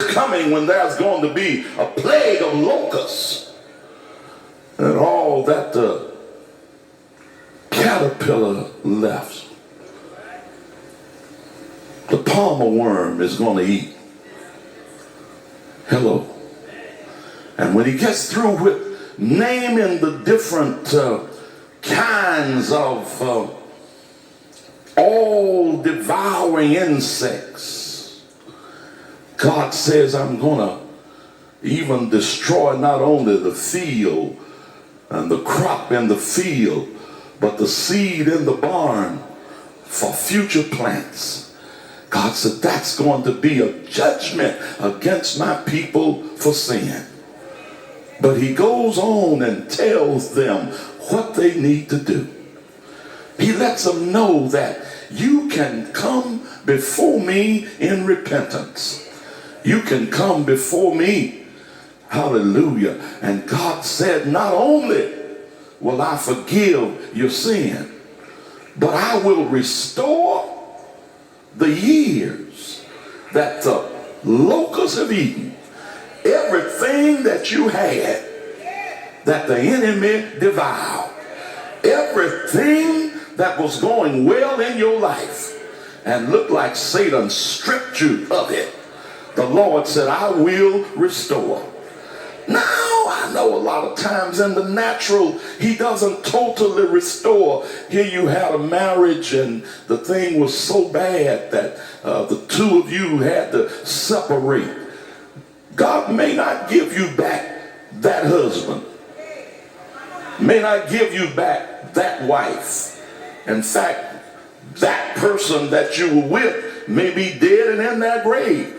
coming when there's going to be a plague of locusts, and all that the caterpillar left, the palmer worm is going to eat. Hello. And when he gets through with naming the different kinds of all devouring insects, God says, I'm going to even destroy not only the field and the crop in the field, but the seed in the barn for future plants. God said, that's going to be a judgment against my people for sin. But he goes on and tells them what they need to do. He lets them know that you can come before me in repentance. You can come before me, hallelujah. And God said, not only will I forgive your sin, but I will restore the years that the locusts have eaten. Everything that you had that the enemy devoured, everything that was going well in your life and looked like Satan stripped you of it, the Lord said, I will restore. Now, I know a lot of times in the natural, he doesn't totally restore. Here you had a marriage and the thing was so bad that the two of you had to separate. God may not give you back that husband, may not give you back that wife. In fact, that person that you were with may be dead and in their grave.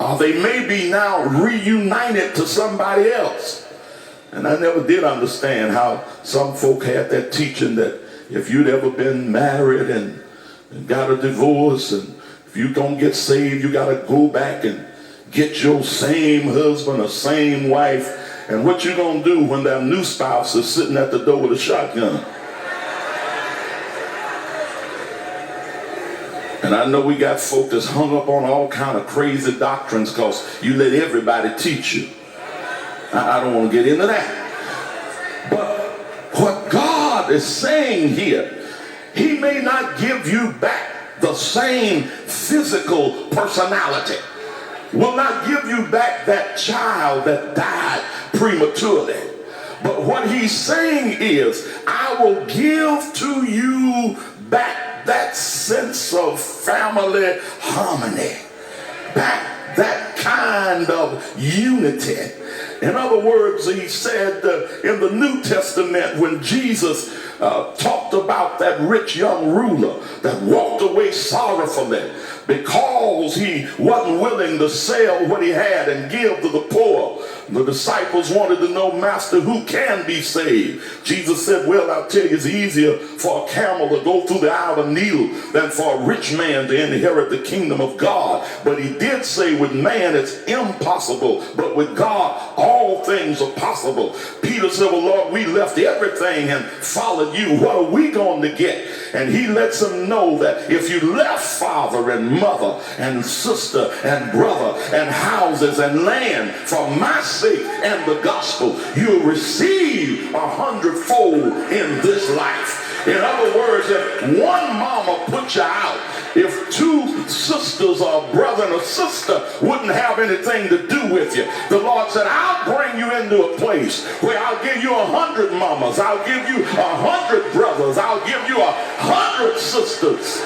Or they may be now reunited to somebody else. And I never did understand how some folk had that teaching that if you'd ever been married and got a divorce, and if you don't get saved, you got to go back and get your same husband or same wife. And what you going to do when that new spouse is sitting at the door with a shotgun? And I know we got folk that's hung up on all kind of crazy doctrines because you let everybody teach you. I don't want to get into that. But what God is saying here, he may not give you back the same physical personality, will not give you back that child that died prematurely. But what he's saying is, I will give to you back that sense of family harmony, back that kind of unity. In other words, he said in the New Testament, when Jesus talked about that rich young ruler that walked away sorrowfully because he wasn't willing to sell what he had and give to the poor, the disciples wanted to know, Master, who can be saved? Jesus said, well, I'll tell you, it's easier for a camel to go through the eye of a needle than for a rich man to inherit the kingdom of God. But he did say, with man it's impossible, but with God all things are possible. Peter said, well, Lord, we left everything and followed you. What are we going to get? And he lets them know that if you left father and mother and sister and brother and houses and land for my sake and the gospel, you'll receive 100-fold in this life. In other words, if one mama put you out, if two sisters or a brother and a sister wouldn't have anything to do with you, the Lord said, I'll bring you into a place where I'll give you 100 mamas, I'll give you 100 brothers, I'll give you 100 sisters.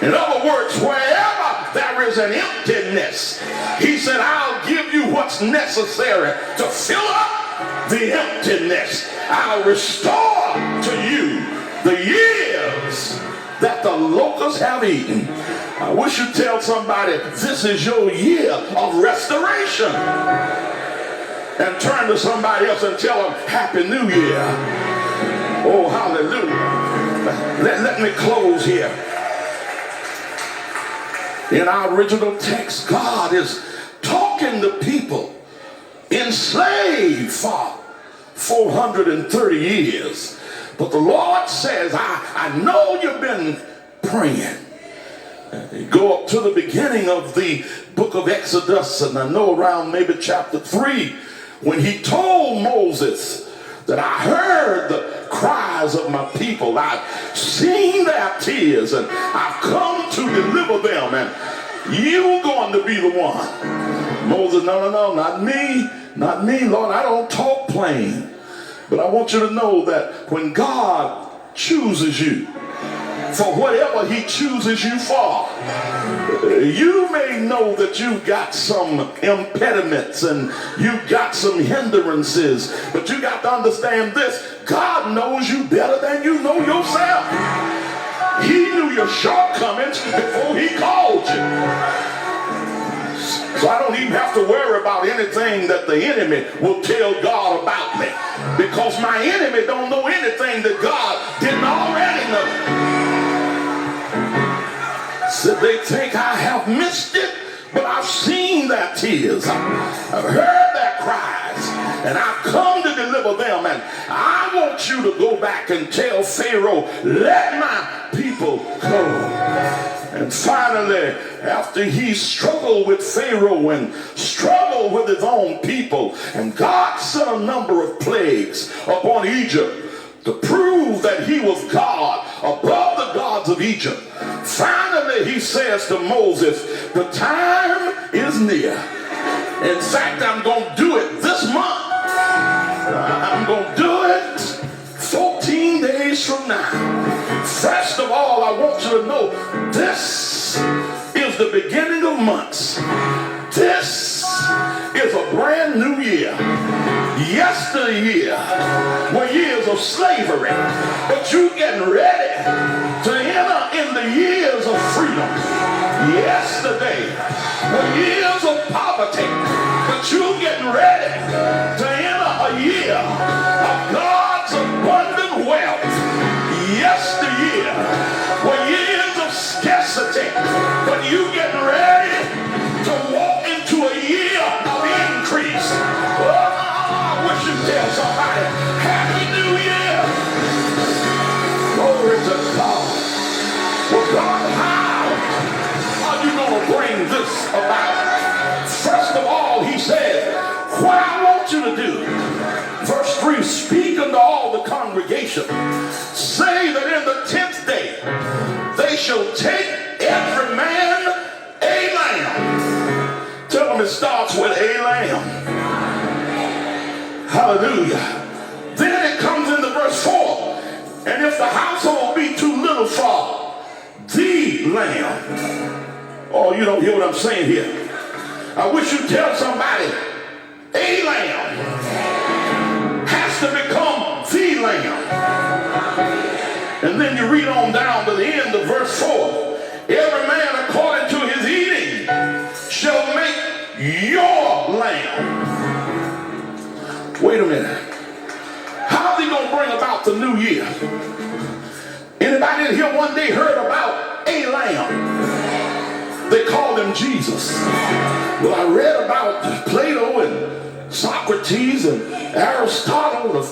In other words, wherever there is an emptiness, he said, I'll give you what's necessary to fill up the emptiness. I'll restore to you the years that the locusts have eaten. I wish you'd tell somebody, this is your year of restoration. And turn to somebody else and tell them, Happy New Year. Oh, hallelujah. Let me close here. In our original text, God is talking to people enslaved for 430 years. But the Lord says, I know you've been praying. You go up to the beginning of the book of Exodus, and I know around maybe chapter 3, when he told Moses that I heard the cries of my people, I've seen their tears, and I've come to deliver them, and you're going to be the one. Moses, no, not me, Lord, I don't talk plain. But I want you to know that when God chooses you for whatever he chooses you for, you may know that you've got some impediments and you've got some hindrances, but you got to understand this: God knows you better than you know yourself. He knew your shortcomings before he called you. So I don't even have to worry about anything that the enemy will tell God about me, because my enemy don't know anything that God didn't already know. So they think I have missed it, but I've seen their tears. I've heard their cries, and I've come to deliver them. And I want you to go back and tell Pharaoh, let my people go. And finally, after he struggled with Pharaoh and struggled with his own people, and God sent a number of plagues upon Egypt to prove that he was God above the gods of Egypt, finally he says to Moses, the time is near. In fact, I'm going to do it this month. I'm going to do it 14 days from now. First of all, I want you to know this is the beginning of months. This is a brand new year. Yesteryear were years of slavery, but you getting ready to enter in the years of freedom. Yesterday were years of poverty, but you getting ready to enter a year of God's abundant wealth. Yesteryear were years of scarcity, but you getting ready to walk into a year of increase. Oh, I wish you'd tell somebody, Happy New Year. Glory to God. Well, God, how are you going to bring this about? First of all, he said, what I want you to do. Verse 3, speak unto all the congregation. Say that in the 10th day they shall take every man a lamb. Tell them it starts with a lamb. Hallelujah. Then it comes into verse 4. And if the household be too little for the lamb. Oh, you don't hear what I'm saying here. I wish you'd tell somebody, a lamb has to become the lamb. And then you read on down to the end of verse 4. Every man according to his eating shall make your lamb. Wait a minute. How's he going to bring about the new year? Anybody in here one day heard about a lamb? They called him Jesus. Well, I read about Plato and Socrates and Aristotle, the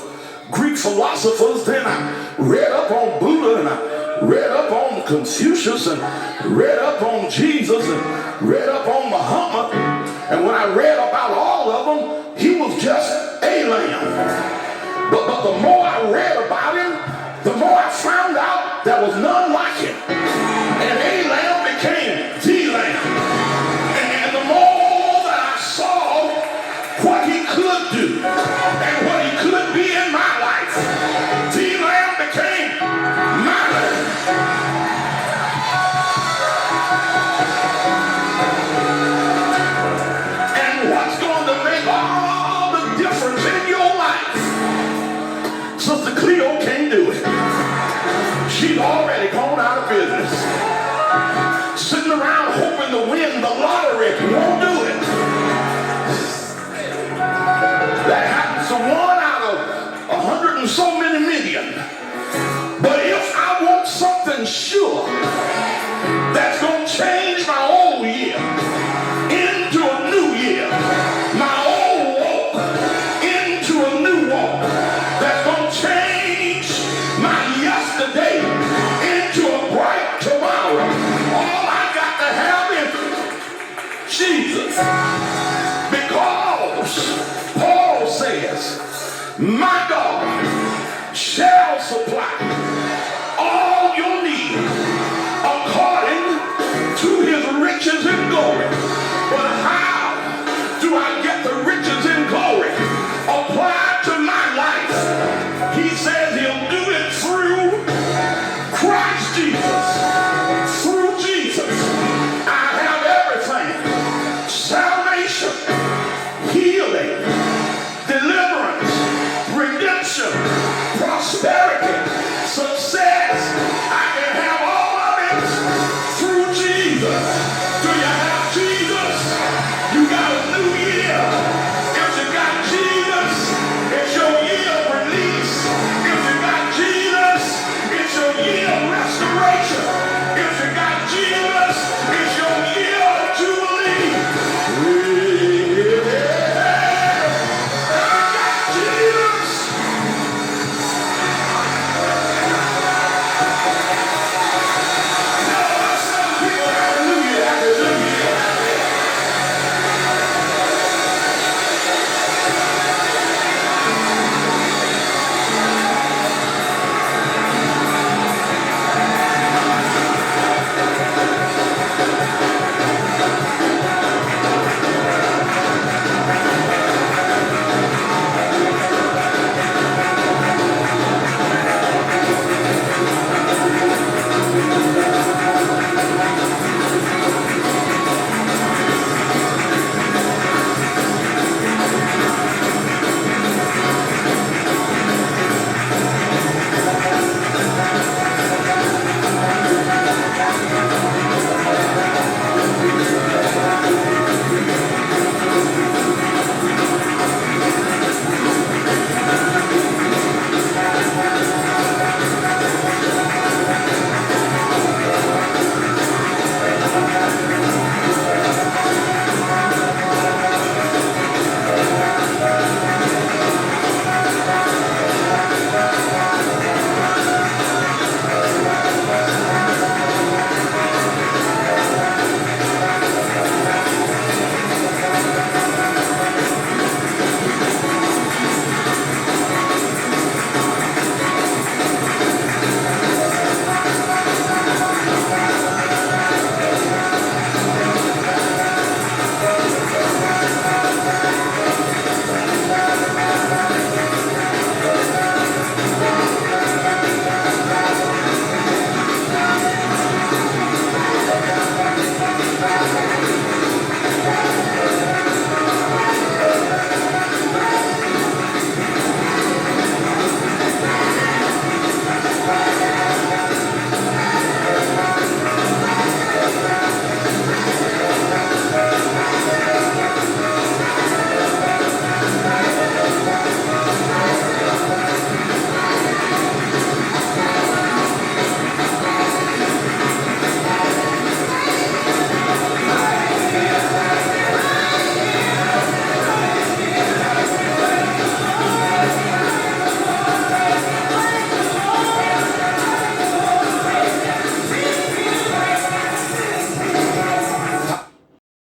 Greek philosophers. Then I read up on Buddha, and I read up on Confucius, and read up on Jesus, and read up on Muhammad. And when I read about all of them, he was just a lamb. But the more I read about him, the more I found out there was none like him. And a lamb became the lamb. And the more that I saw what he could do and what he could be in my life, the lamb became my lamb. And what's going to make all the difference in your life? Sister Cleo can't do it. She's already gone Because Paul says, my God shall supply